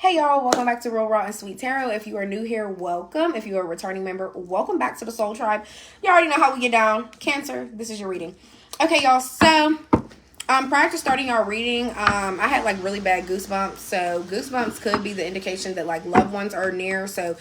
Hey y'all, welcome back to Real Raw and Sweet Tarot. If you are new here, welcome. If you are a returning member, welcome back to the Soul Tribe. You already know how we get down. Cancer, this is your reading. Okay, y'all, so prior to starting our reading, I had like really bad goosebumps. So goosebumps could be the indication that like loved ones are near. So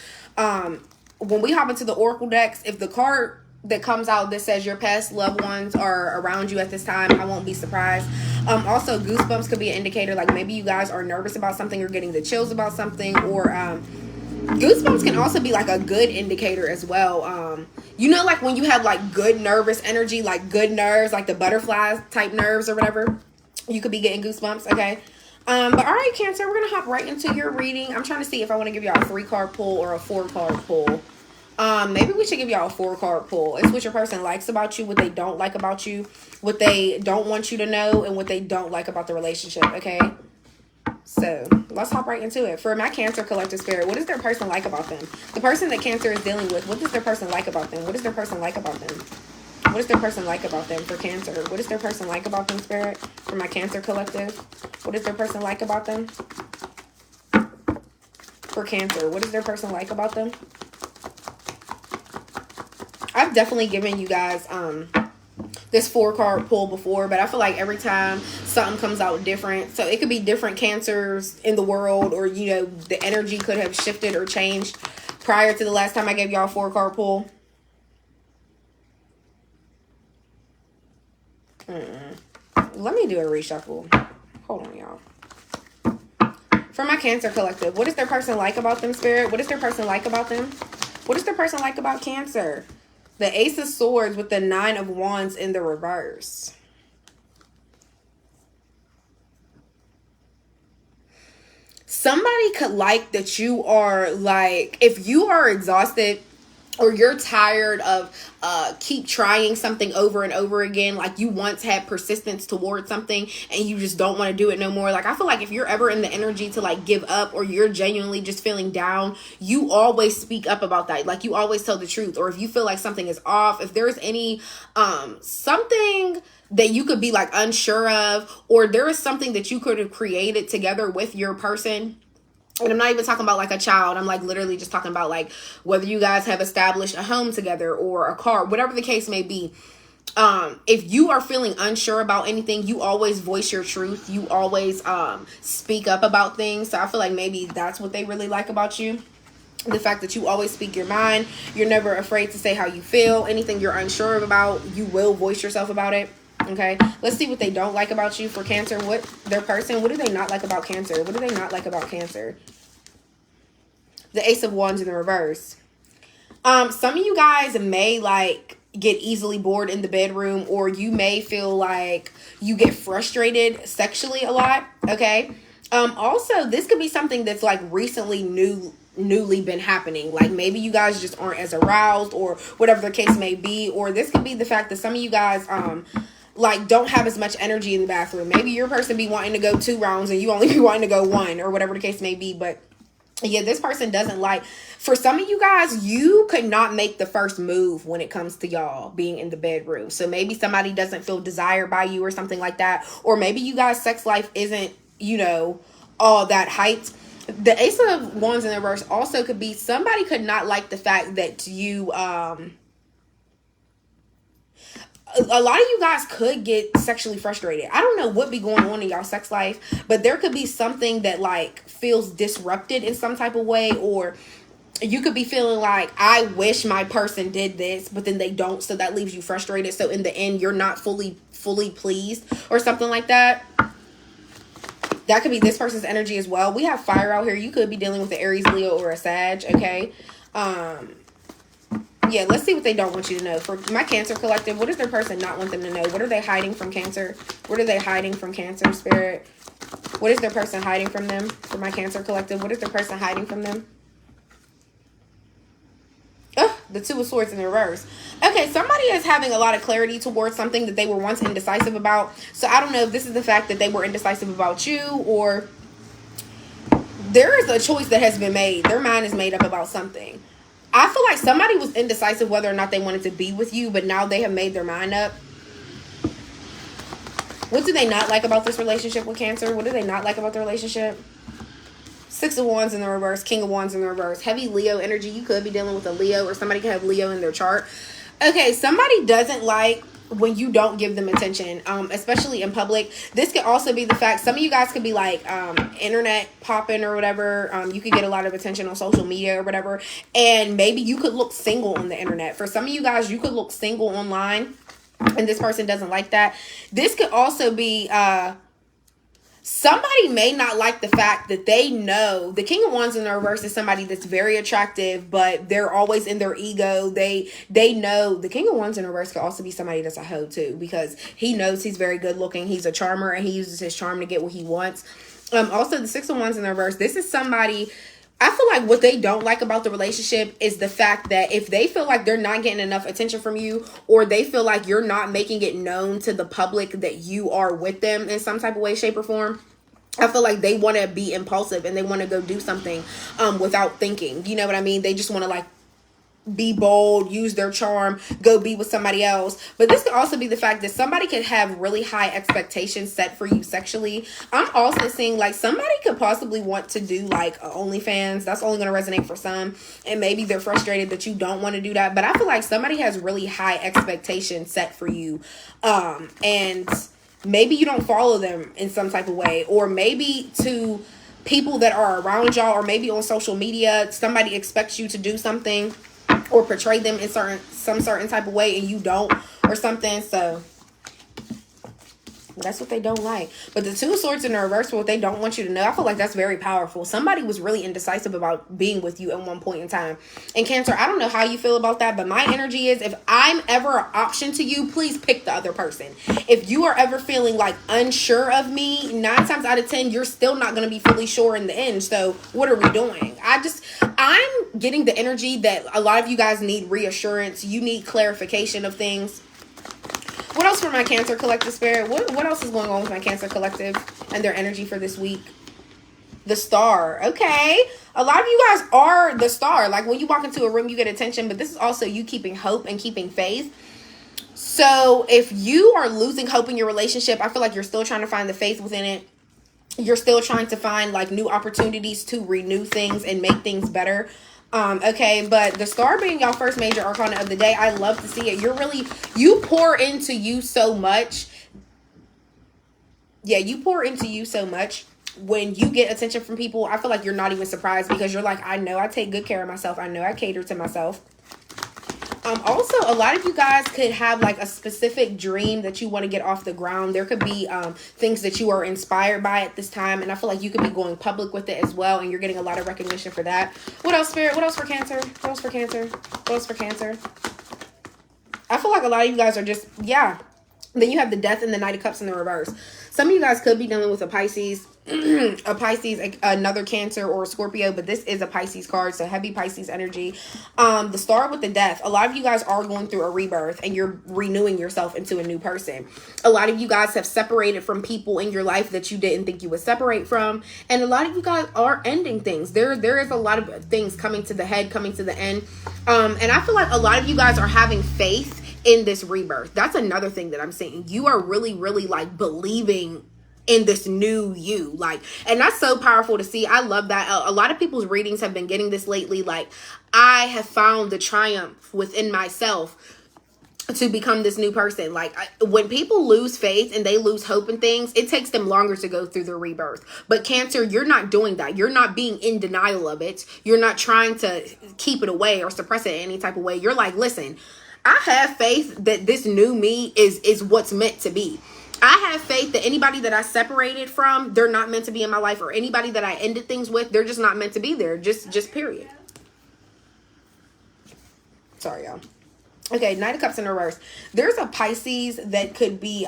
when we hop into the Oracle decks, if the card that comes out that says your past loved ones are around you at this time, I won't be surprised. Also, goosebumps could be an indicator, like maybe you guys are nervous about something or getting the chills about something, or goosebumps can also be like a good indicator as well. You know, like when you have like good nervous energy, like good nerves, like the butterfly type nerves or whatever, you could be getting goosebumps. Okay. But all right, Cancer, we're gonna hop right into your reading. I'm trying to see if I want to give y'all a 3-card pull or a 4-card pull. Maybe we should give y'all a 4-card pull. It's what your person likes about you, what they don't like about you, what they don't want you to know, and what they don't like about the relationship, okay? So, let's hop right into it. For my Cancer collective spirit, what does their person like about them? The person that Cancer is dealing with, what does their person like about them? What does their person like about them? What does their person like about them for Cancer? What does their person like about them, spirit? For my Cancer collective, what does their person like about them? For Cancer, what does their person like about them? I've definitely given you guys this 4-card pull before, but I feel like every time something comes out different. So it could be different Cancers in the world, or you know, the energy could have shifted or changed prior to the last time I gave y'all a 4-card pull. Let me do a reshuffle. Hold on, y'all. For my Cancer collective, what does their person like about them, spirit? What does their person like about them? What does their person like about Cancer? The Ace of Swords with the 9 of Wands in the reverse. Somebody could like that you are like, if you are exhausted or you're tired of keep trying something over and over again, like you once had persistence towards something and you just don't want to do it no more. Like I feel like if you're ever in the energy to like give up, or you're genuinely just feeling down, you always speak up about that. Like you always tell the truth. Or if you feel like something is off, if there's any something that you could be like unsure of, or there is something that you could have created together with your person. And I'm not even talking about like a child. I'm like literally just talking about like whether you guys have established a home together or a car, whatever the case may be. If you are feeling unsure about anything, you always voice your truth. You always speak up about things. So I feel like maybe that's what they really like about you. The fact that you always speak your mind. You're never afraid to say how you feel. Anything you're unsure about, you will voice yourself about it. Okay, let's see what they don't like about you for Cancer. What their person, what do they not like about Cancer? What do they not like about Cancer? The Ace of Wands in the reverse. Some of you guys may like get easily bored in the bedroom, or you may feel like you get frustrated sexually a lot. Okay. Also, this could be something that's like recently newly been happening. Like maybe you guys just aren't as aroused, or whatever the case may be. Or this could be the fact that some of you guys like don't have as much energy in the bathroom. Maybe your person be wanting to go 2 rounds and you only be wanting to go 1, or whatever the case may be. But yeah, this person doesn't like, for some of you guys, you could not make the first move when it comes to y'all being in the bedroom. So maybe somebody doesn't feel desired by you or something like that. Or maybe you guys' sex life isn't, you know, all that hyped. The Ace of Wands in the reverse also could be somebody could not like the fact that you, a lot of you guys could get sexually frustrated. I don't know what be going on in y'all sex life, but there could be something that like feels disrupted in some type of way, or you could be feeling like, I wish my person did this, but then they don't, so that leaves you frustrated. So in the end, you're not fully pleased or something like that. That could be this person's energy as well. We have fire out here. You could be dealing with an Aries, Leo, or a Sag, okay? Yeah, let's see what they don't want you to know. For my Cancer collective, what does their person not want them to know? What are they hiding from Cancer? What are they hiding from Cancer, spirit? What is their person hiding from them? For my Cancer collective, what is their person hiding from them? The 2 of Swords in the reverse. Okay, somebody is having a lot of clarity towards something that they were once indecisive about. So I don't know if this is the fact that they were indecisive about you, or there is a choice that has been made. Their mind is made up about something. I feel like somebody was indecisive whether or not they wanted to be with you, but now they have made their mind up. What do they not like about this relationship with Cancer? What do they not like about the relationship? Six of Wands in the reverse, King of Wands in the reverse. Heavy Leo energy. You could be dealing with a Leo, or somebody could have Leo in their chart. Okay, somebody doesn't like when you don't give them attention, especially in public. This could also be the fact some of you guys could be like internet popping or whatever. You could get a lot of attention on social media or whatever, and maybe you could look single on the internet. For some of you guys, you could look single online, and this person doesn't like that. This could also be somebody may not like the fact that they know the King of Wands in the reverse is somebody that's very attractive, but they're always in their ego. They know the King of Wands in the reverse could also be somebody that's a hoe too, because he knows he's very good looking. He's a charmer, and he uses his charm to get what he wants. Also, the Six of Wands in the reverse. This is somebody, I feel like what they don't like about the relationship is the fact that if they feel like they're not getting enough attention from you, or they feel like you're not making it known to the public that you are with them in some type of way, shape, or form, I feel like they want to be impulsive and they want to go do something without thinking. You know what I mean? They just want to like be bold, use their charm, go be with somebody else. But this could also be the fact that somebody could have really high expectations set for you sexually. I'm also seeing like somebody could possibly want to do like OnlyFans. That's only going to resonate for some, and maybe they're frustrated that you don't want to do that. But I feel like somebody has really high expectations set for you, and maybe you don't follow them in some type of way, or maybe to people that are around y'all, or maybe on social media, somebody expects you to do something or portray them in some certain type of way, and you don't, or something. So that's what they don't like. But the Two of Swords in the reverse, what they don't want you to know, I feel like that's very powerful. Somebody was really indecisive about being with you at one point in time. And Cancer, I don't know how you feel about that, but my energy is, if I'm ever an option to you, please pick the other person. If you are ever feeling like unsure of me, 9 times out of 10, you're still not going to be fully sure in the end. So what are we doing? I'm getting the energy that a lot of you guys need reassurance. You need clarification of things. What else for my Cancer Collective Spirit? What else is going on with my Cancer Collective and their energy for this week? The Star. Okay. A lot of you guys are the Star. Like when you walk into a room, you get attention, but this is also you keeping hope and keeping faith. So if you are losing hope in your relationship, I feel like you're still trying to find the faith within it. You're still trying to find like new opportunities to renew things and make things better. Okay, but the Star being y'all first major arcana of the day, I love to see it. You pour into you so much. Yeah, you pour into you so much. When you get attention from people, I feel like you're not even surprised, because you're like, I know I take good care of myself. I know I cater to myself. Also, a lot of you guys could have like a specific dream that you want to get off the ground. There could be things that you are inspired by at this time, and I feel like you could be going public with it as well, and you're getting a lot of recognition for that. What else, Spirit? What else for Cancer? What else for Cancer? What else for Cancer? I feel like a lot of you guys are just, yeah. Then you have the Death and the Knight of Cups in the reverse. Some of you guys could be dealing with a Pisces, another Cancer, or a Scorpio, but this is a Pisces card, so heavy Pisces energy. The Star with the Death. A lot of you guys are going through a rebirth, and you're renewing yourself into a new person. A lot of you guys have separated from people in your life that you didn't think you would separate from, and a lot of you guys are ending things. There is a lot of things coming to the head, coming to the end, and I feel like a lot of you guys are having faith in this rebirth. That's another thing that I'm saying. You are really, really like believing in this new you, like, and that's so powerful to see. I love that. A lot of people's readings have been getting this lately. Like, I have found the triumph within myself to become this new person. Like, when people lose faith and they lose hope in things, it takes them longer to go through their rebirth. But Cancer, you're not doing that. You're not being in denial of it. You're not trying to keep it away or suppress it in any type of way. You're like, listen, I have faith that this new me is what's meant to be. I have faith that anybody that I separated from, they're not meant to be in my life, or anybody that I ended things with, they're just not meant to be there. Just period. Sorry, y'all. Okay, Knight of Cups in reverse. There's a Pisces that could be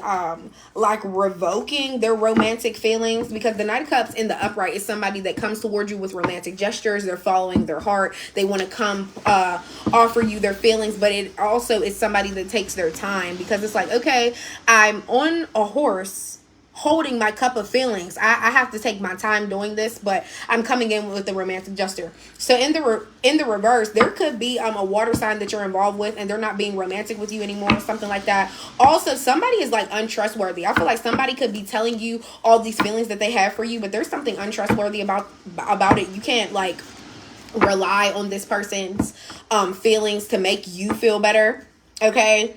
like revoking their romantic feelings, because the Knight of Cups in the upright is somebody that comes towards you with romantic gestures. They're following their heart. They want to come offer you their feelings, but it also is somebody that takes their time, because it's like, okay, I'm on a horse holding my cup of feelings. I have to take my time doing this, but I'm coming in with the romantic gesture. So in the reverse, there could be a water sign that you're involved with, and they're not being romantic with you anymore, or something like that. Also, somebody is like untrustworthy. I feel like somebody could be telling you all these feelings that they have for you, but there's something untrustworthy about it. You can't like rely on this person's feelings to make you feel better. Okay.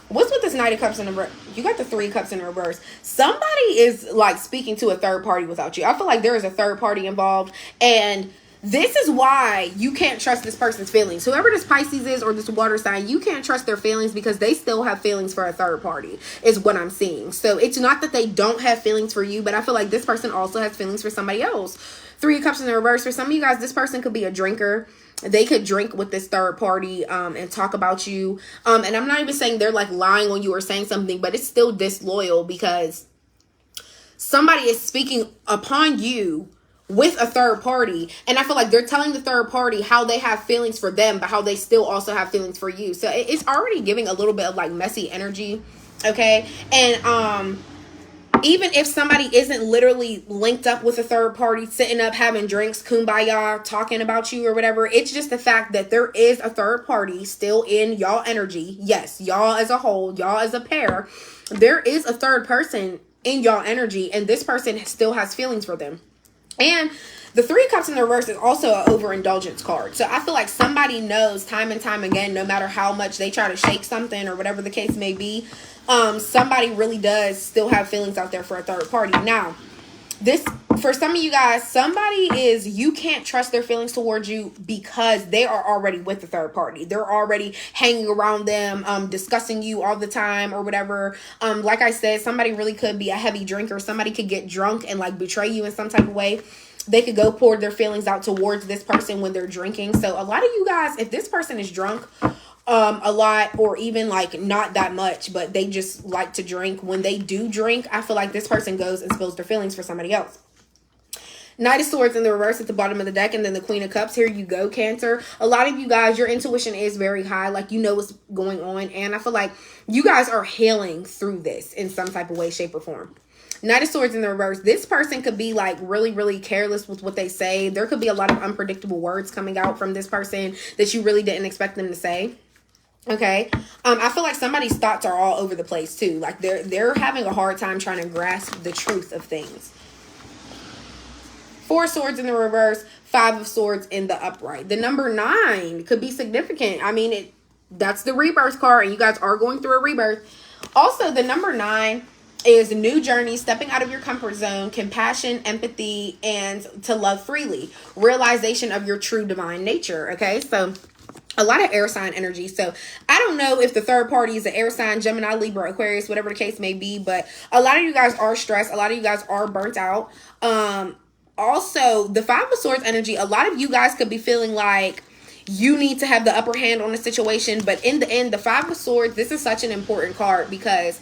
What's with this Knight of Cups in reverse? You got the 3 Cups in reverse. Somebody is like speaking to a third party without you. I feel like there is a third party involved, and this is why you can't trust this person's feelings. Whoever this Pisces is or this water sign, you can't trust their feelings because they still have feelings for a third party, is what I'm seeing. So it's not that they don't have feelings for you, but I feel like this person also has feelings for somebody else. 3 of Cups in the reverse. For some of you guys, this person could be a drinker. They could drink with this third party and talk about you. And I'm not even saying they're like lying on you or saying something, but it's still disloyal because somebody is speaking upon you with a third party. And I feel like they're telling the third party how they have feelings for them, but how they still also have feelings for you. So it's already giving a little bit of like messy energy. Okay. And even if somebody isn't literally linked up with a third party, sitting up, having drinks, kumbaya, talking about you or whatever, it's just the fact that there is a third party still in y'all energy. Yes, y'all as a whole, y'all as a pair, there is a third person in y'all energy, and this person still has feelings for them. And the 3 of Cups in the reverse is also an overindulgence card. So I feel like somebody knows time and time again, no matter how much they try to shake something or whatever the case may be, somebody really does still have feelings out there for a third party. Now, this, for some of you guys, somebody is, you can't trust their feelings towards you because they are already with the third party. They're already hanging around them, discussing you all the time or whatever. Like I said, somebody really could be a heavy drinker. Somebody could get drunk and like betray you in some type of way. They could go pour their feelings out towards this person when they're drinking. So a lot of you guys, if this person is drunk a lot, or even like not that much, but they just like to drink, when they do drink, I feel like this person goes and spills their feelings for somebody else. Knight of Swords in the reverse at the bottom of the deck, and then the Queen of Cups. Here you go, Cancer. A lot of you guys, your intuition is very high. Like, you know what's going on. And I feel like you guys are healing through this in some type of way, shape, or form. Knight of Swords in the reverse. This person could be like really, really careless with what they say. There could be a lot of unpredictable words coming out from this person that you really didn't expect them to say. Okay. I feel like somebody's thoughts are all over the place too. Like they're having a hard time trying to grasp the truth of things. 4 swords in the reverse, 5 of swords in the upright. The number 9 could be significant. I mean, that's the rebirth card, and you guys are going through a rebirth. Also, the number 9 is a new journey, stepping out of your comfort zone, compassion, empathy, and to love freely. Realization of your true divine nature. Okay, so a lot of air sign energy. So I don't know if the third party is an air sign, Gemini, Libra, Aquarius, whatever the case may be, but a lot of you guys are stressed. A lot of you guys are burnt out. Also, the 5 of swords energy, a lot of you guys could be feeling like you need to have the upper hand on the situation. But in the end, the 5 of swords, this is such an important card because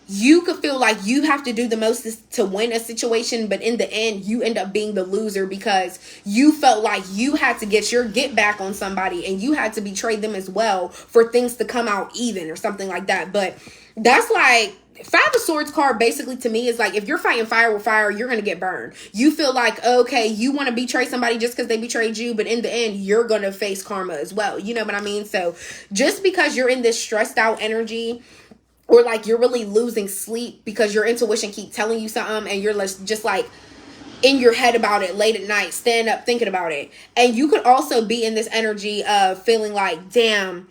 you could feel like you have to do the most to win a situation, but in the end, you end up being the loser because you felt like you had to get back on somebody and you had to betray them as well for things to come out even or something like that. But that's like, 5 of swords card basically to me is like, if you're fighting fire with fire, you're going to get burned. You feel like, okay, you want to betray somebody just because they betrayed you, but in the end, you're going to face karma as well. You know what I mean? So just because you're in this stressed out energy, or like you're really losing sleep because your intuition keep telling you something and you're just like in your head about it late at night, stand up thinking about it. And you could also be in this energy of feeling like, damn,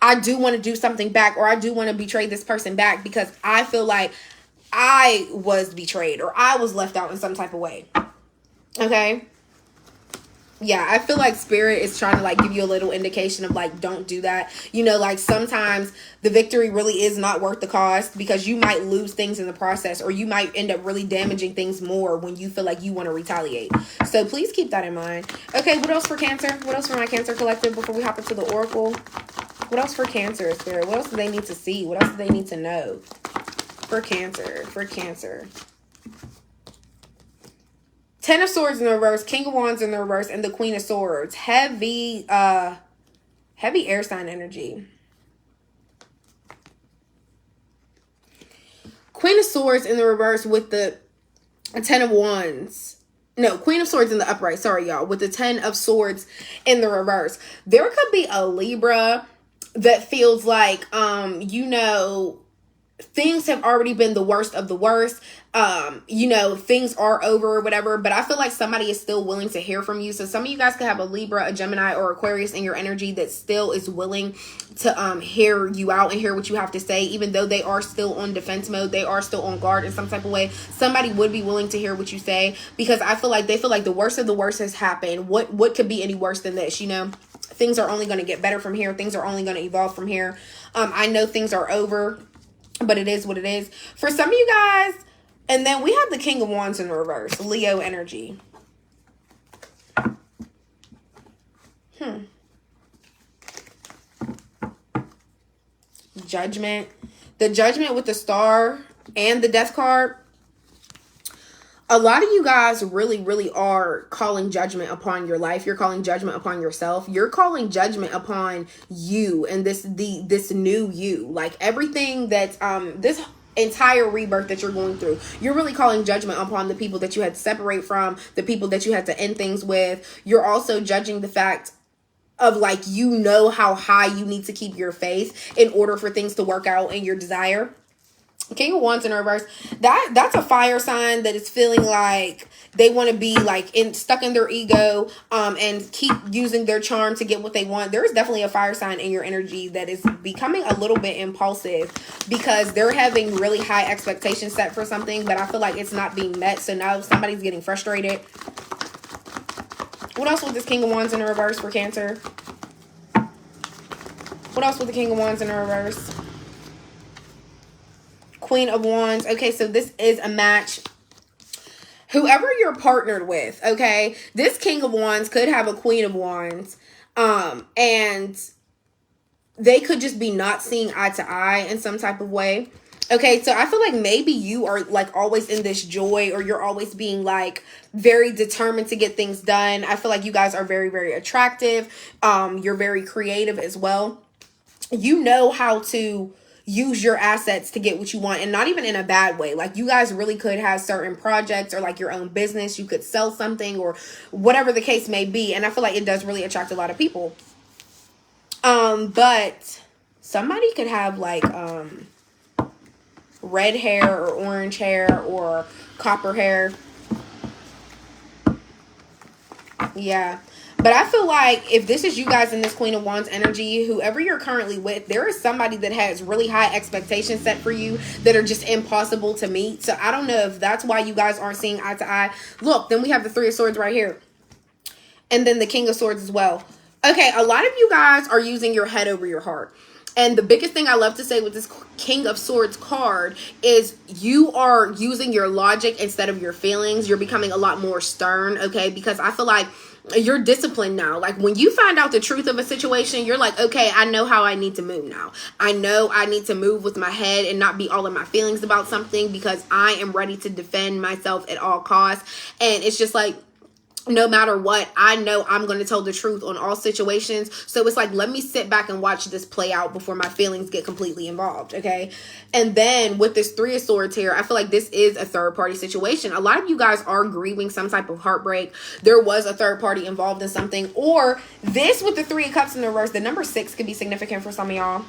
I do want to do something back, or I do want to betray this person back because I feel like I was betrayed or I was left out in some type of way. Okay. Yeah, I feel like spirit is trying to like give you a little indication of like, don't do that. You know, like sometimes the victory really is not worth the cost because you might lose things in the process, or you might end up really damaging things more when you feel like you want to retaliate. So please keep that in mind. Okay, what else for Cancer? What else for my Cancer collective before we hop into the Oracle? What else for Cancer, Spirit? What else do they need to see? What else do they need to know? For Cancer, for Cancer. 10 of Swords in the reverse, King of Wands in the reverse, and the Queen of Swords. Heavy air sign energy. Queen of Swords in the reverse with the Ten of Wands. No, Queen of Swords in the upright. Sorry, y'all. With the Ten of Swords in the reverse. There could be a Libra that feels like, you know, things have already been the worst of the worst. You know, things are over or whatever, but I feel like somebody is still willing to hear from you. So some of you guys could have a Libra, a Gemini, or Aquarius in your energy that still is willing to hear you out and hear what you have to say, even though they are still on defense mode. They are still on guard in some type of way. Somebody would be willing to hear what you say, because I feel like they feel like the worst of the worst has happened. What could be any worse than this? You know, things are only going to get better from here. Things are only going to evolve from here. I know things are over, but it is what it is for some of you guys. And then we have the King of Wands in the reverse, Leo energy. Judgment. The Judgment with the Star and the Death card. A lot of you guys really are calling judgment upon your life. You're calling judgment upon yourself. You're calling judgment upon you and this new you. Like everything that this entire rebirth that you're going through, you're really calling judgment upon the people that you had to separate from, the people that you had to end things with. You're also judging the fact of, like, you know how high you need to keep your faith in order for things to work out in your desire. King of Wands in reverse, that's a fire sign that is feeling like they want to be like stuck in their ego and keep using their charm to get what they want. There is definitely a fire sign in your energy that is becoming a little bit impulsive because they're having really high expectations set for something, but I feel like it's not being met. So now somebody's getting frustrated. What else with this King of Wands in the reverse for Cancer? What else with the King of Wands in the reverse? Queen of Wands. Okay, so this is a match. Whoever you're partnered with, okay, this King of Wands could have a Queen of Wands, and they could just be not seeing eye to eye in some type of way. Okay, so I feel like maybe you are like always in this joy, or you're always being like very determined to get things done. I feel like you guys are very attractive. You're very creative as well. You know how to use your assets to get what you want, and not even in a bad way. Like, you guys really could have certain projects or like your own business. You could sell something or whatever the case may be. And I feel like it does really attract a lot of people. But somebody could have like, red hair or orange hair or copper hair. Yeah. But I feel like if this is you guys in this Queen of Wands energy, whoever you're currently with, there is somebody that has really high expectations set for you that are just impossible to meet. So I don't know if that's why you guys aren't seeing eye to eye. Look, then we have the Three of Swords right here. And then the King of Swords as well. Okay, a lot of you guys are using your head over your heart. And the biggest thing I love to say with this King of Swords card is you are using your logic instead of your feelings. You're becoming a lot more stern, okay? Because I feel like you're disciplined now. Like, when you find out the truth of a situation, you're like, okay, I know how I need to move now. I know I need to move with my head and not be all in my feelings about something, because I am ready to defend myself at all costs. And it's just like, no matter what, I know I'm going to tell the truth on all situations. So it's like, let me sit back and watch this play out before my feelings get completely involved, okay? And then with this Three of Swords here, I feel like this is a third party situation. A lot of you guys are grieving some type of heartbreak. There was a third party involved in something. Or this with the Three of Cups in the reverse, the number 6 could be significant for some of y'all.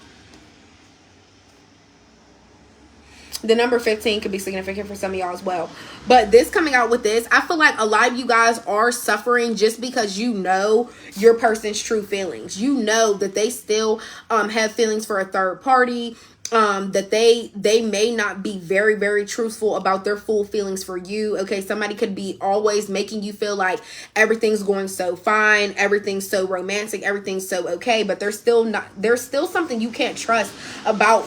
The number 15 could be significant for some of y'all as well. But this coming out with this, I feel like a lot of you guys are suffering just because you know your person's true feelings. You know that they still have feelings for a third party. That they may not be very truthful about their full feelings for you. Okay, somebody could be always making you feel like everything's going so fine, everything's so romantic, everything's so okay, but there's still something you can't trust about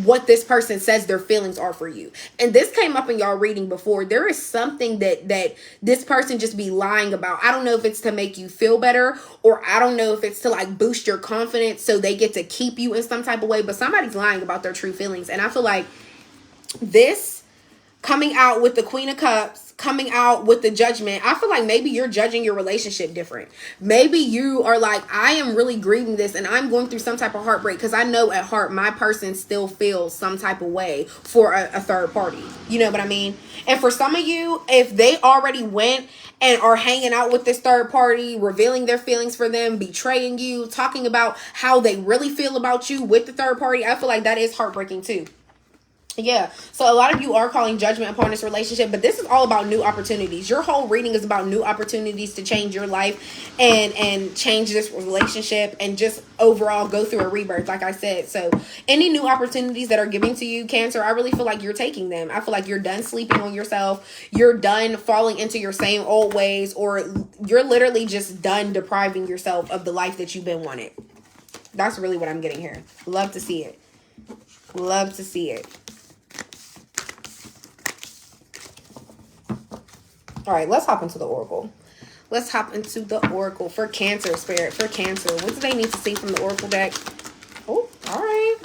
what this person says their feelings are for you. And this came up in y'all reading before. There is something that this person just be lying about. I don't know if it's to make you feel better, or I don't know if it's to like boost your confidence so they get to keep you in some type of way, but somebody's lying about their true feelings. And I feel like this coming out with the Queen of Cups coming out with the judgment, I feel like maybe you're judging your relationship different. Maybe you are like, I am really grieving this and I'm going through some type of heartbreak because I know at heart my person still feels some type of way for a third party. You know what I mean? And for some of you, if they already went and are hanging out with this third party, revealing their feelings for them, betraying you, talking about how they really feel about you with the third party, I feel like that is heartbreaking too. Yeah, so a lot of you are calling judgment upon this relationship, but this is all about new opportunities. Your whole reading is about new opportunities to change your life and change this relationship and just overall go through a rebirth, like I said. So any new opportunities that are given to you, Cancer, I really feel like you're taking them. I feel like you're done sleeping on yourself. You're done falling into your same old ways, or you're literally just done depriving yourself of the life that you've been wanted. That's really what I'm getting here. Love to see it. Love to see it. All right, let's hop into the Oracle. Let's hop into the Oracle for Cancer, Spirit. For Cancer, what do they need to see from the Oracle deck? Oh, all right.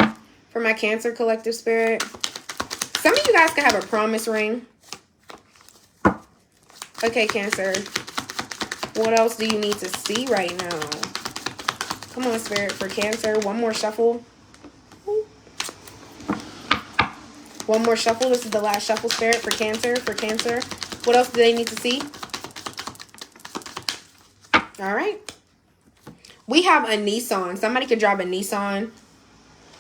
For my Cancer collective, Spirit. Some of you guys can have a promise ring. Okay, Cancer. What else do you need to see right now? Come on, Spirit, for Cancer. One more shuffle. One more shuffle. This is the last shuffle, Spirit, for Cancer. For Cancer. What else do they need to see? All right. We have a Nissan. Somebody could drive a Nissan.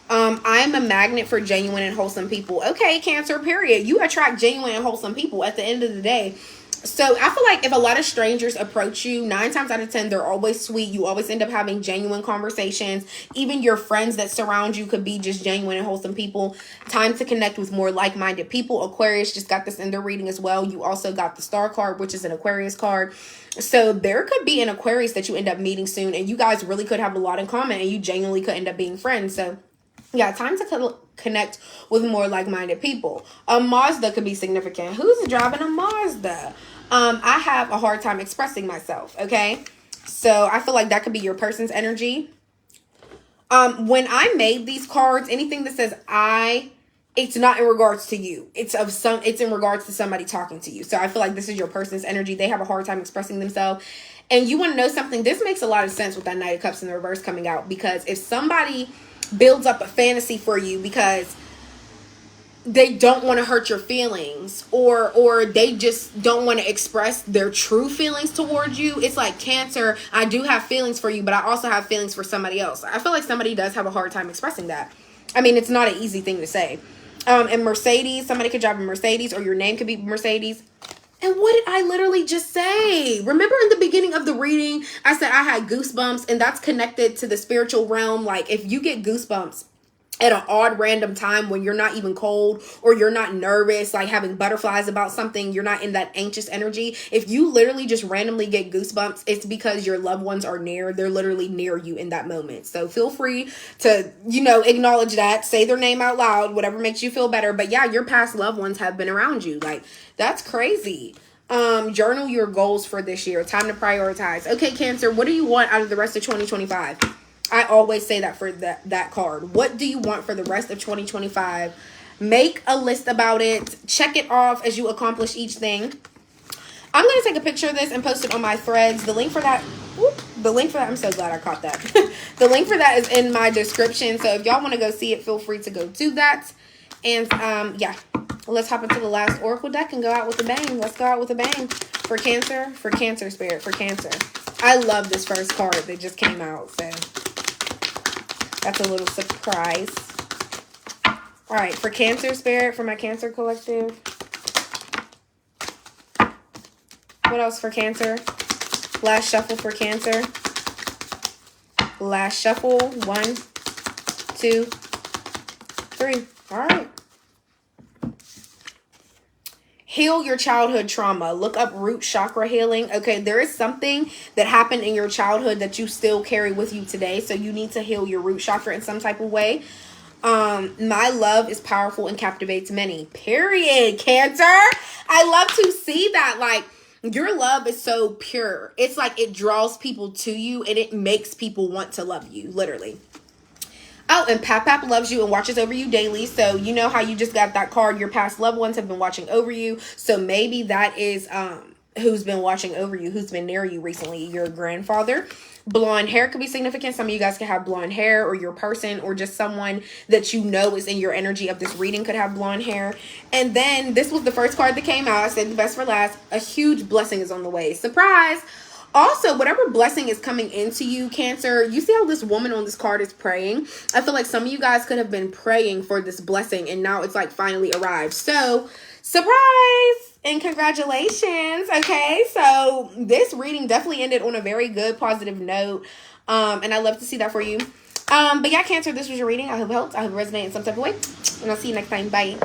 I am a magnet for genuine and wholesome people. Okay, Cancer, period. You attract genuine and wholesome people at the end of the day. So I feel like if a lot of strangers approach you, 9 times out of 10, they're always sweet. You always end up having genuine conversations. Even your friends that surround you could be just genuine and wholesome people. Time to connect with more like-minded people. Aquarius just got this in their reading as well. You also got the Star card, which is an Aquarius card. So there could be an Aquarius that you end up meeting soon, and you guys really could have a lot in common, and you genuinely could end up being friends. So yeah, time to connect with more like-minded people. A Mazda could be significant. Who's driving a Mazda? I have a hard time expressing myself, okay? So I feel like that could be your person's energy. When I made these cards, anything that says I, it's not in regards to you. It's in regards to somebody talking to you. So I feel like this is your person's energy. They have a hard time expressing themselves. And you want to know something? This makes a lot of sense with that Knight of Cups in the reverse coming out, because if somebody builds up a fantasy for you because they don't want to hurt your feelings, or they just don't want to express their true feelings towards you, it's like, Cancer, I do have feelings for you, but I also have feelings for somebody else. I feel like somebody does have a hard time expressing that. I mean, it's not an easy thing to say. And Mercedes, somebody could drive a Mercedes, or your name could be Mercedes. And what did I literally just say? Remember in the beginning of the reading, I said I had goosebumps, and that's connected to the spiritual realm. Like, if you get goosebumps at an odd random time when you're not even cold, or you're not nervous, like having butterflies about something, you're not in that anxious energy. If you literally just randomly get goosebumps, it's because your loved ones are near. They're literally near you in that moment. So feel free to, acknowledge that, say their name out loud, whatever makes you feel better. But yeah, your past loved ones have been around you. Like, that's crazy. Journal your goals for this year. Time to prioritize. Okay, Cancer, what do you want out of the rest of 2025? I always say that for that card. What do you want for the rest of 2025? Make a list about it. Check it off as you accomplish each thing. I'm going to take a picture of this and post it on my threads. The link for that, I'm so glad I caught that. The link for that is in my description. So if y'all want to go see it, feel free to go do that. And yeah, let's hop into the last Oracle deck and go out with a bang. Let's go out with a bang. For Cancer, Spirit, for Cancer. I love this first card that just came out, so that's a little surprise. All right, for Cancer, Spirit, for my Cancer collective. What else for Cancer? Last shuffle for Cancer. Last shuffle. 1, 2, 3. All right. Heal your childhood trauma. Look up root chakra healing. Okay, there is something that happened in your childhood that you still carry with you today. So you need to heal your root chakra in some type of way. My love is powerful and captivates many. Period, Cancer. I love to see that. Like, your love is so pure. It's like it draws people to you and it makes people want to love you, literally. Oh, and Pap loves you and watches over you daily. So you know how you just got that card, your past loved ones have been watching over you. So maybe that is who's been watching over you, who's been near you recently, your grandfather. Blonde hair could be significant. Some of you guys could have blonde hair, or your person, or just someone that you know is in your energy of this reading could have blonde hair. And then this was the first card that came out. I said the best for last. A huge blessing is on the way. Surprise! Also, whatever blessing is coming into you, Cancer, you see how this woman on this card is praying? I feel like some of you guys could have been praying for this blessing, and now it's like finally arrived. So, surprise and congratulations. Okay, so this reading definitely ended on a very good, positive note. And I love to see that for you. But yeah, Cancer, this was your reading. I hope it helped. I hope it resonated in some type of way. And I'll see you next time. Bye.